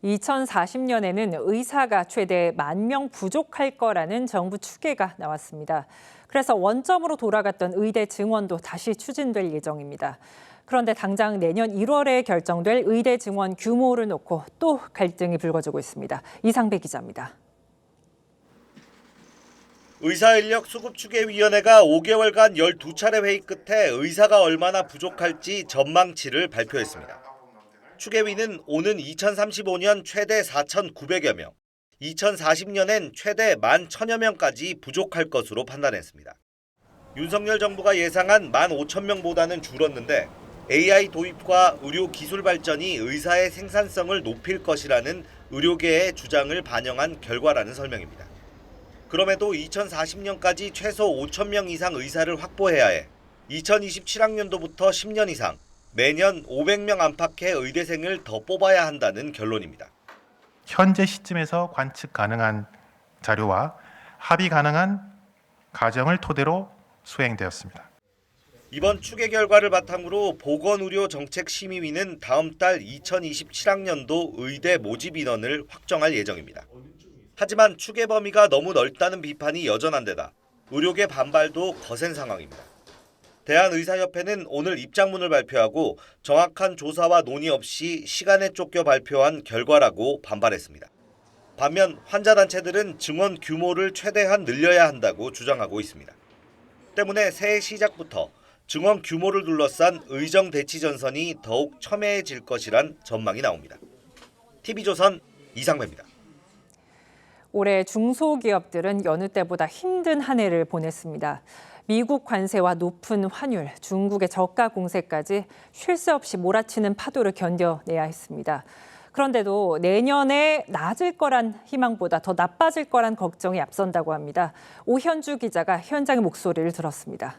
2040년에는 의사가 최대 10,000명 부족할 거라는 정부 추계가 나왔습니다. 그래서 원점으로 돌아갔던 의대 증원도 다시 추진될 예정입니다. 그런데 당장 내년 1월에 결정될 의대 증원 규모를 놓고 또 갈등이 불거지고 있습니다. 이상배 기자입니다. 의사인력수급추계위원회가 5개월간 12차례 회의 끝에 의사가 얼마나 부족할지 전망치를 발표했습니다. 추계위는 오는 2035년 최대 4,900여 명, 2040년엔 최대 11,000여 명까지 부족할 것으로 판단했습니다. 윤석열 정부가 예상한 15,000명보다는 줄었는데 AI 도입과 의료 기술 발전이 의사의 생산성을 높일 것이라는 의료계의 주장을 반영한 결과라는 설명입니다. 그럼에도 2040년까지 최소 5,000명 이상 의사를 확보해야 해 2027학년도부터 10년 이상 매년 500명 안팎의 의대생을 더 뽑아야 한다는 결론입니다. 현재 시점에서 관측 가능한 자료와 합의 가능한 가정을 토대로 수행되었습니다. 이번 추계 결과를 바탕으로 보건의료정책심의위는 다음 달 2027학년도 의대 모집 인원을 확정할 예정입니다. 하지만 추계 범위가 너무 넓다는 비판이 여전한 데다 의료계 반발도 거센 상황입니다. 대한의사협회는 오늘 입장문을 발표하고 정확한 조사와 논의 없이 시간에 쫓겨 발표한 결과라고 반발했습니다. 반면 환자단체들은 증원 규모를 최대한 늘려야 한다고 주장하고 있습니다. 때문에 새해 시작부터 증원 규모를 둘러싼 의정 대치 전선이 더욱 첨예해질 것이란 전망이 나옵니다. TV조선 이상배입니다. 올해 중소기업들은 여느 때보다 힘든 한 해를 보냈습니다. 미국 관세와 높은 환율, 중국의 저가 공세까지 쉴 새 없이 몰아치는 파도를 견뎌내야 했습니다. 그런데도 내년에 나아질 거란 희망보다 더 나빠질 거란 걱정이 앞선다고 합니다. 오현주 기자가 현장의 목소리를 들었습니다.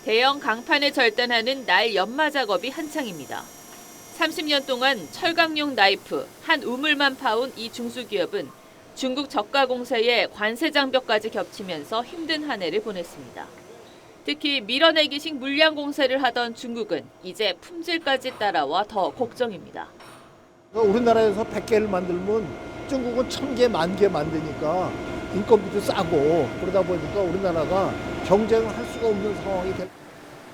대형 강판을 절단하는 날 연마 작업이 한창입니다. 30년 동안 철강용 나이프 한 우물만 파온 이 중소기업은 중국 저가 공세에 관세 장벽까지 겹치면서 힘든 한 해를 보냈습니다. 특히 밀어내기식 물량 공세를 하던 중국은 이제 품질까지 따라와 더 걱정입니다. 우리나라에서 100개를 만들면 중국은 1,000개, 10,000개 만드니까 인건비도 싸고 그러다 보니까 우리나라가 경쟁을 할 수가 없는 상황이 될.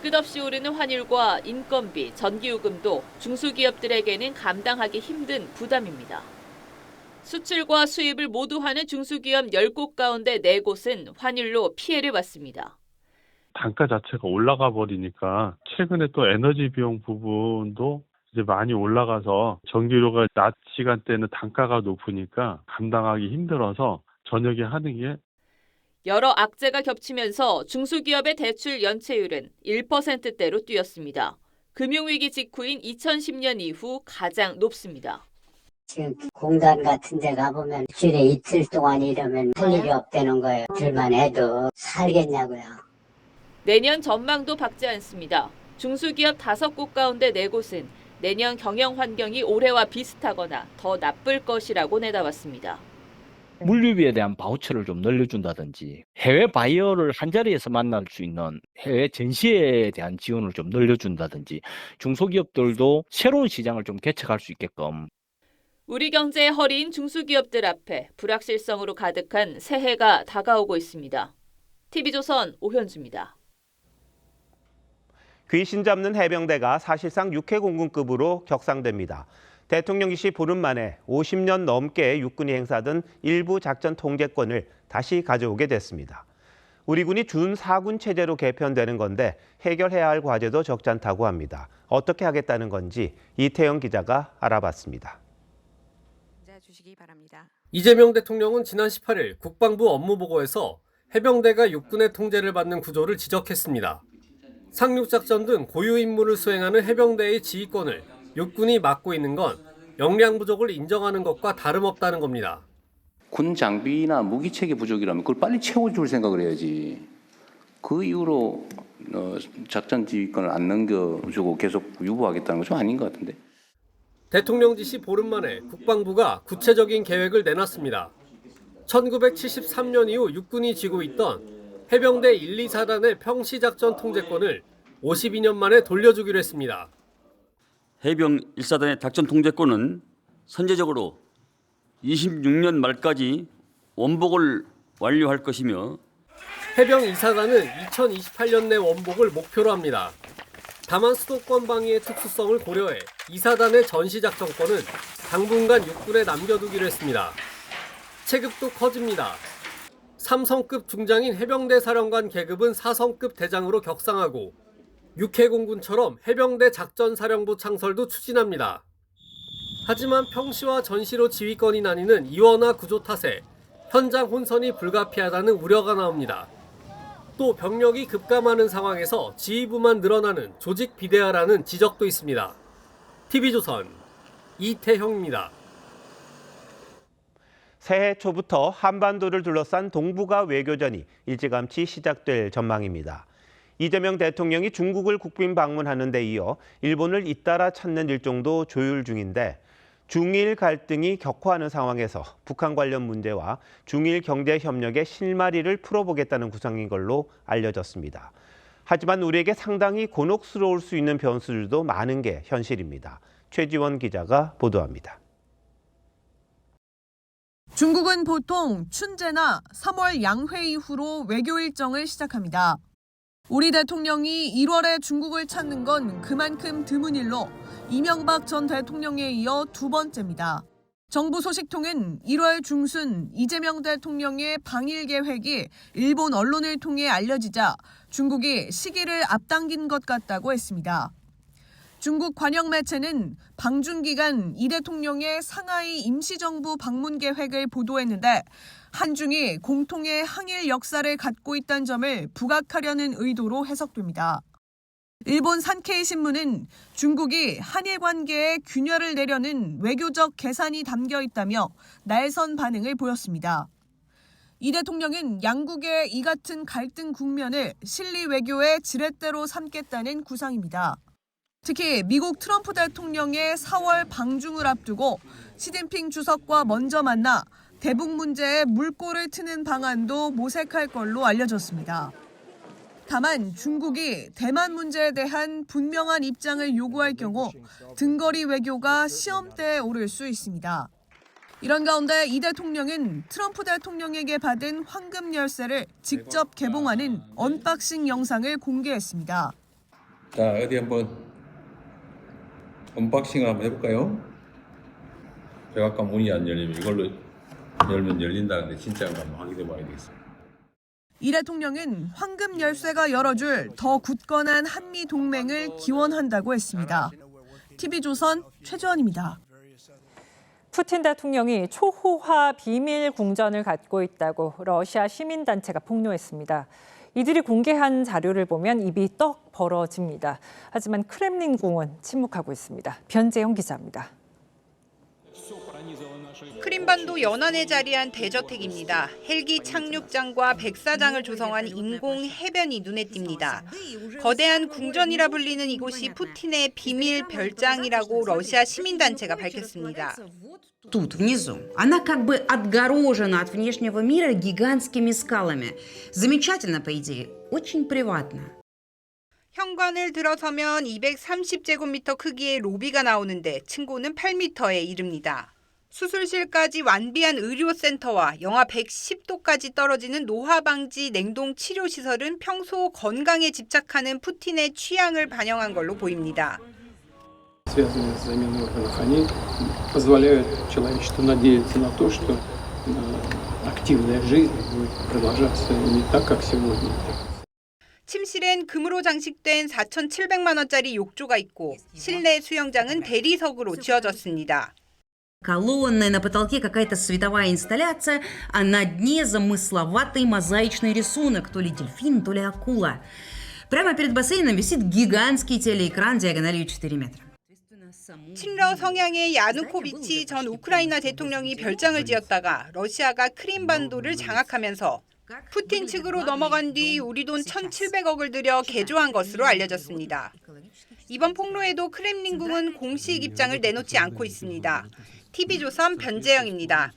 끝없이 오르는 환율과 인건비, 전기요금도 중소기업들에게는 감당하기 힘든 부담입니다. 수출과 수입을 모두 하는 중소기업 10곳 가운데 4곳은 환율로 피해를 봤습니다. 단가 자체가 올라가 버리니까 최근에 또 에너지 비용 부분도 이제 많이 올라가서 전기료가 낮 시간대는 단가가 높으니까 감당하기 힘들어서 저녁에 하는 게 여러 악재가 겹치면서 중소기업의 대출 연체율은 1%대로 뛰었습니다. 금융위기 직후인 2010년 이후 가장 높습니다. 지금 공단 같은 데 가보면 일주일에 이틀 동안 이러면 할 일이 없다는 거예요. 들만 해도 살겠냐고요. 내년 전망도 밝지 않습니다. 중소기업 5곳 가운데 4곳은 내년 경영 환경이 올해와 비슷하거나 더 나쁠 것이라고 내다봤습니다. 물류비에 대한 바우처를 좀 늘려준다든지 해외 바이어를 한자리에서 만날 수 있는 해외 전시에 대한 지원을 좀 늘려준다든지 중소기업들도 새로운 시장을 좀 개척할 수 있게끔. 우리 경제의 허리인 중소기업들 앞에 불확실성으로 가득한 새해가 다가오고 있습니다. TV조선 오현주입니다. 귀신 잡는 해병대가 사실상 육해공군급으로 격상됩니다. 대통령이시 보름 만에 50년 넘게 육군이 행사하던 일부 작전 통제권을 다시 가져오게 됐습니다. 우리 군이 준4군 체제로 개편되는 건데 해결해야 할 과제도 적잖다고 합니다. 어떻게 하겠다는 건지 이태영 기자가 알아봤습니다. 이재명 대통령은 지난 18일 국방부 업무보고에서 해병대가 육군의 통제를 받는 구조를 지적했습니다. 상륙작전 등 고유 임무를 수행하는 해병대의 지휘권을 육군이 맡고 있는 건 역량 부족을 인정하는 것과 다름없다는 겁니다. 군 장비나 무기 체계 부족이라면 그걸 빨리 채워줄 생각을 해야지. 그 이후로 작전 지휘권을 안 넘겨주고 계속 유보하겠다는 건 좀 아닌 것 같은데. 대통령 지시 보름 만에 국방부가 구체적인 계획을 내놨습니다. 1973년 이후 육군이 쥐고 있던 해병대 1, 2, 4단의 평시작전 통제권을 52년 만에 돌려주기로 했습니다. 해병 1사단의 작전 통제권은 선제적으로 26년 말까지 원복을 완료할 것이며 해병 2사단은 2028년 내 원복을 목표로 합니다. 다만 수도권 방위의 특수성을 고려해 2사단의 전시작전권은 당분간 육군에 남겨두기로 했습니다. 체급도 커집니다. 3성급 중장인 해병대 사령관 계급은 4성급 대장으로 격상하고 육해공군처럼 해병대 작전사령부 창설도 추진합니다. 하지만 평시와 전시로 지휘권이 나뉘는 이원화 구조 탓에 현장 혼선이 불가피하다는 우려가 나옵니다. 또 병력이 급감하는 상황에서 지휘부만 늘어나는 조직 비대화라는 지적도 있습니다. TV조선 이태형입니다. 새해 초부터 한반도를 둘러싼 동북아 외교전이 일찌감치 시작될 전망입니다. 이재명 대통령이 중국을 국빈 방문하는 데 이어 일본을 잇따라 찾는 일정도 조율 중인데 중일 갈등이 격화하는 상황에서 북한 관련 문제와 중일 경제 협력의 실마리를 풀어보겠다는 구상인 걸로 알려졌습니다. 하지만 우리에게 상당히 곤혹스러울 수 있는 변수들도 많은 게 현실입니다. 최지원 기자가 보도합니다. 중국은 보통 춘제나 3월 양회 이후로 외교 일정을 시작합니다. 우리 대통령이 1월에 중국을 찾는 건 그만큼 드문 일로 이명박 전 대통령에 이어 두 번째입니다. 정부 소식통은 1월 중순 이재명 대통령의 방일 계획이 일본 언론을 통해 알려지자 중국이 시기를 앞당긴 것 같다고 했습니다. 중국 관영 매체는 방중 기간 이 대통령의 상하이 임시정부 방문 계획을 보도했는데 한중이 공통의 항일 역사를 갖고 있다는 점을 부각하려는 의도로 해석됩니다. 일본 산케이 신문은 중국이 한일 관계에 균열을 내려는 외교적 계산이 담겨 있다며 날선 반응을 보였습니다. 이 대통령은 양국의 이 같은 갈등 국면을 실리 외교의 지렛대로 삼겠다는 구상입니다. 특히 미국 트럼프 대통령의 4월 방중을 앞두고 시진핑 주석과 먼저 만나 대북 문제에 물꼬를 트는 방안도 모색할 걸로 알려졌습니다. 다만 중국이 대만 문제에 대한 분명한 입장을 요구할 경우 등거리 외교가 시험대에 오를 수 있습니다. 이런 가운데 이 대통령은 트럼프 대통령에게 받은 황금 열쇠를 직접 개봉하는 언박싱 영상을 공개했습니다. 자, 어디 한번 언박싱을 한번 해볼까요? 제가 아까 문이 안 열리면 이걸로 열면 열린다는데 진짜인가 한번 확인해 봐야 되겠습니다. 이 대통령은 황금 열쇠가 열어줄 더 굳건한 한미 동맹을 기원한다고 했습니다. TV조선 최지원입니다. 푸틴 대통령이 초호화 비밀 궁전을 갖고 있다고 러시아 시민단체가 폭로했습니다. 이들이 공개한 자료를 보면 입이 떡 벌어집니다. 하지만 크렘린궁은 침묵하고 있습니다. 변재영 기자입니다. 크림반도 연안에 자리한 대저택입니다. 헬기 착륙장과 백사장을 조성한 인공 해변이 눈에 띕니다. 거대한 궁전이라 불리는 이곳이 푸틴의 비밀 별장이라고 러시아 시민단체가 밝혔습니다. Тут, внизу. Она как бы отгорожена от внешнего мира гигантскими скалами. Замечательно, по идее. Очень приватно. 현관을 들어서면 230제곱미터 크기의 로비가 나오는데 층고는 8m에 이릅니다. 수술실까지 완비한 의료센터와 영하 110도까지 떨어지는 노화 방지 냉동 치료시설은 평소 건강에 집착하는 푸틴의 취향을 반영한 걸로 보입니다. связанные с заменой органов, они позволяют человечеству надеяться на то, что активная жизнь будет продолжаться не так, как сегодня. 침실엔 금으로 장식된 4,700만 원짜리 욕조가 있고 실내 수영장은 대리석으로 지어졌습니다. Колонны, на потолке какая-то световая инсталляция, а на дне замысловатый мозаичный рисунок, то ли дельфин, то ли акула. Прямо перед бассейном висит гигантский телеэкран диагональю 4 метра. 친러 성향의 야누코비치 전 우크라이나 대통령이 별장을 지었다가 러시아가 크림반도를 장악하면서 푸틴 측으로 넘어간 뒤 우리 돈 1,700억을 들여 개조한 것으로 알려졌습니다. 이번 폭로에도 크렘린궁은 공식 입장을 내놓지 않고 있습니다. TV조선 변재영입니다.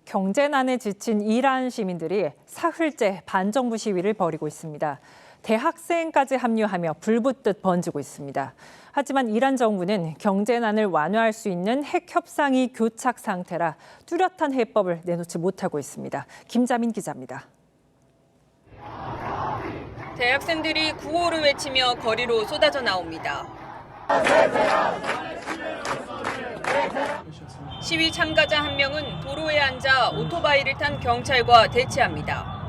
경제난에 지친 이란 시민들이 사흘째 반정부 시위를 벌이고 있습니다. 대학생까지 합류하며 불붙듯 번지고 있습니다. 하지만 이란 정부는 경제난을 완화할 수 있는 핵 협상이 교착 상태라 뚜렷한 해법을 내놓지 못하고 있습니다. 김자민 기자입니다. 대학생들이 구호를 외치며 거리로 쏟아져 나옵니다. 시위 참가자 한 명은 도로에 앉아 오토바이를 탄 경찰과 대치합니다.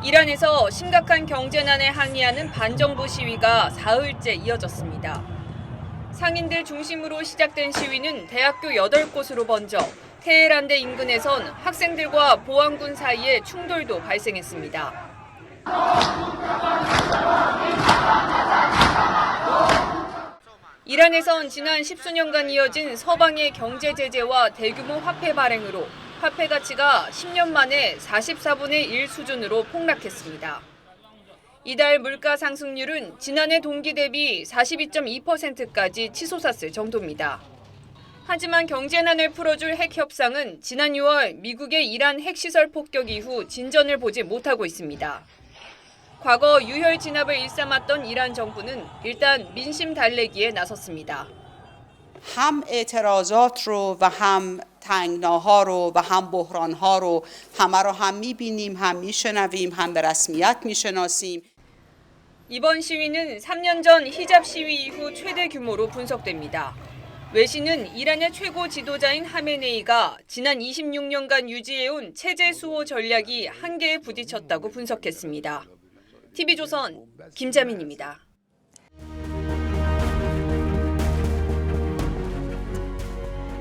이란에서 심각한 경제난에 항의하는 반정부 시위가 사흘째 이어졌습니다. 상인들 중심으로 시작된 시위는 대학교 8곳으로 번져 테헤란대 인근에선 학생들과 보안군 사이에 충돌도 발생했습니다. 이란에선 지난 10수년간 이어진 서방의 경제 제재와 대규모 화폐 발행으로 화폐 가치가 10년 만에 44분의 1 수준으로 폭락했습니다. 이달 물가 상승률은 지난해 동기 대비 42.2%까지 치솟았을 정도입니다. 하지만 경제난을 풀어줄 핵 협상은 지난 6월 미국의 이란 핵시설 폭격 이후 진전을 보지 못하고 있습니다. 과거 유혈 진압을 일삼았던 이란 정부는 일단 민심 달래기에 나섰습니다. هم اعتراضات رو و هم تنگناها رو و هم بحرانها رو همه رو هم می‌بینیم هم می‌شنویم هم به رسمیت می‌شناسیم. 이번 시위는 3년 전 히잡 시위 이후 최대 규모로 분석됩니다. 외신은 이란의 최고 지도자인 하메네이가 지난 26년간 유지해온 체제 수호 전략이 한계에 부딪혔다고 분석했습니다. TV조선 김자민입니다.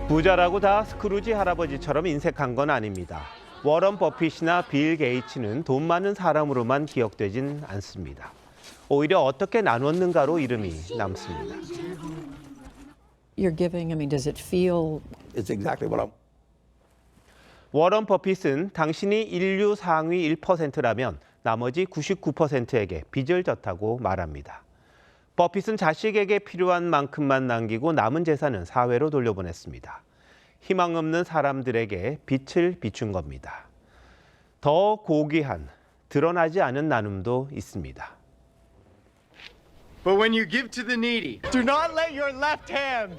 부자라고 다 스크루지 할아버지처럼 인색한 건 아닙니다. 워런 버핏이나 빌 게이츠는 돈 많은 사람으로만 기억되진 않습니다. 오히려 어떻게 나눴는가로 이름이 남습니다. You're giving, I mean, does it feel? It's exactly what I'm. 워런 버핏은 당신이 인류 상위 1%라면 나머지 99%에게 빚을 졌다고 말합니다. 버핏은 자식에게 필요한 만큼만 남기고 남은 재산은 사회로 돌려보냈습니다. 희망 없는 사람들에게 빛을 비춘 겁니다. 더 고귀한, 드러나지 않은 나눔도 있습니다. But when you give to the needy, do not let your left hand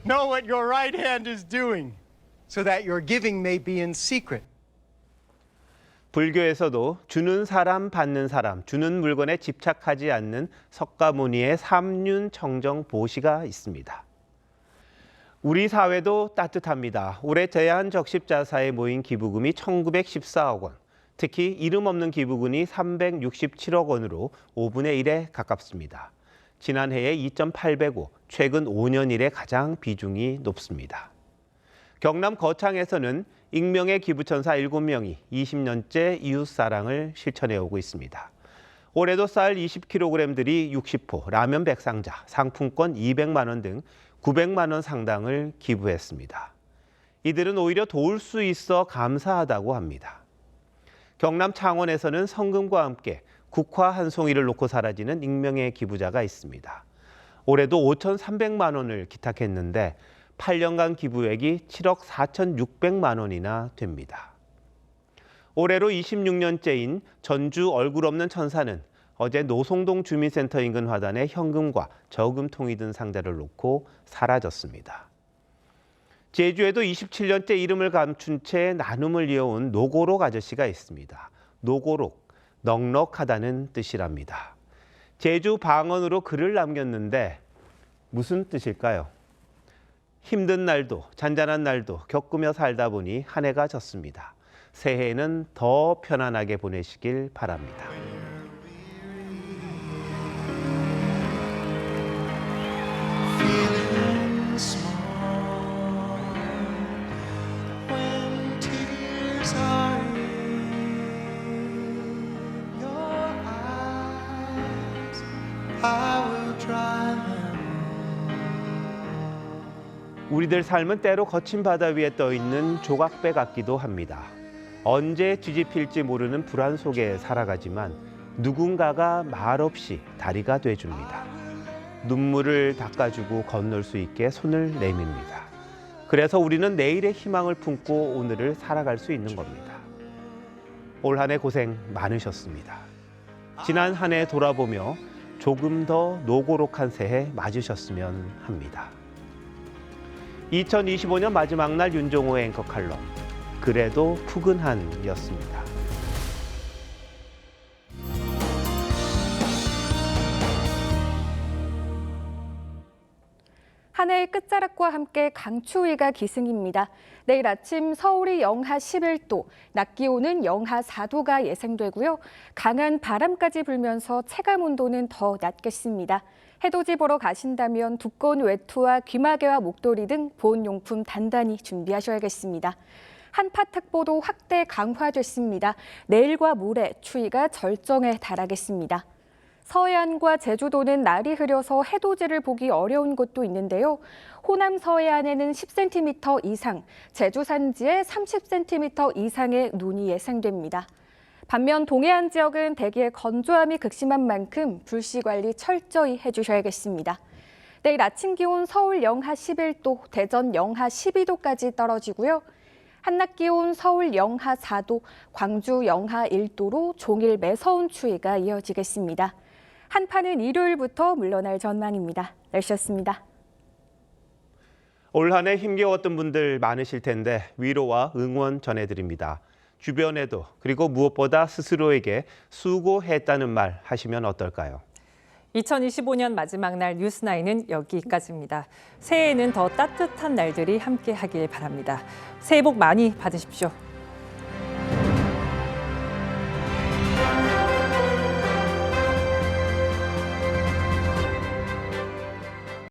know what your right hand is doing, so that your giving may be in secret. 불교에서도 주는 사람, 받는 사람, 주는 물건에 집착하지 않는 석가모니의 삼륜청정보시가 있습니다. 우리 사회도 따뜻합니다. 올해 대한적십자사에 모인 기부금이 1914억 원, 특히 이름 없는 기부금이 367억 원으로 5분의 1에 가깝습니다. 지난해에 2.8배고 최근 5년 이래 가장 비중이 높습니다. 경남 거창에서는 익명의 기부천사 7명이 20년째 이웃사랑을 실천해오고 있습니다. 올해도 쌀 20kg들이 60호, 라면 100상자, 상품권 200만 원 등 900만 원 상당을 기부했습니다. 이들은 오히려 도울 수 있어 감사하다고 합니다. 경남 창원에서는 성금과 함께 국화 한 송이를 놓고 사라지는 익명의 기부자가 있습니다. 올해도 5,300만 원을 기탁했는데 8년간 기부액이 7억 4,600만 원이나 됩니다. 올해로 26년째인 전주 얼굴 없는 천사는 어제 노송동 주민센터 인근 화단에 현금과 저금통이 든 상자를 놓고 사라졌습니다. 제주에도 27년째 이름을 감춘 채 나눔을 이어온 노고록 아저씨가 있습니다. 노고록, 넉넉하다는 뜻이랍니다. 제주 방언으로 글을 남겼는데 무슨 뜻일까요? 힘든 날도 잔잔한 날도 겪으며 살다 보니 한 해가 졌습니다. 새해에는 더 편안하게 보내시길 바랍니다. 우리들 삶은 때로 거친 바다 위에 떠있는 조각배 같기도 합니다. 언제 뒤집힐지 모르는 불안 속에 살아가지만 누군가가 말없이 다리가 돼줍니다. 눈물을 닦아주고 건널 수 있게 손을 내밉니다. 그래서 우리는 내일의 희망을 품고 오늘을 살아갈 수 있는 겁니다. 올 한 해 고생 많으셨습니다. 지난 한 해 돌아보며 조금 더 노고록한 새해 맞으셨으면 합니다. 2025년 마지막 날 윤종호의 앵커 칼럼, 그래도 푸근한이었습니다. 한 해의 끝자락과 함께 강추위가 기승입니다. 내일 아침 서울이 영하 11도, 낮 기온은 영하 4도가 예상되고요. 강한 바람까지 불면서 체감 온도는 더 낮겠습니다. 해돋이 보러 가신다면 두꺼운 외투와 귀마개와 목도리 등 보온용품 단단히 준비하셔야겠습니다. 한파특보도 확대 강화됐습니다. 내일과 모레 추위가 절정에 달하겠습니다. 서해안과 제주도는 날이 흐려서 해돋이를 보기 어려운 곳도 있는데요. 호남 서해안에는 10cm 이상, 제주 산지에 30cm 이상의 눈이 예상됩니다. 반면 동해안 지역은 대기의 건조함이 극심한 만큼 불씨 관리 철저히 해주셔야겠습니다. 내일 아침 기온 서울 영하 11도, 대전 영하 12도까지 떨어지고요. 한낮 기온 서울 영하 4도, 광주 영하 1도로 종일 매서운 추위가 이어지겠습니다. 한파는 일요일부터 물러날 전망입니다. 날씨였습니다. 올 한 해 힘겨웠던 분들 많으실 텐데 위로와 응원 전해드립니다. 주변에도 그리고 무엇보다 스스로에게 수고했다는 말 하시면 어떨까요? 2025년 마지막 날 뉴스9은 여기까지입니다. 새해에는 더 따뜻한 날들이 함께하길 바랍니다. 새해 복 많이 받으십시오.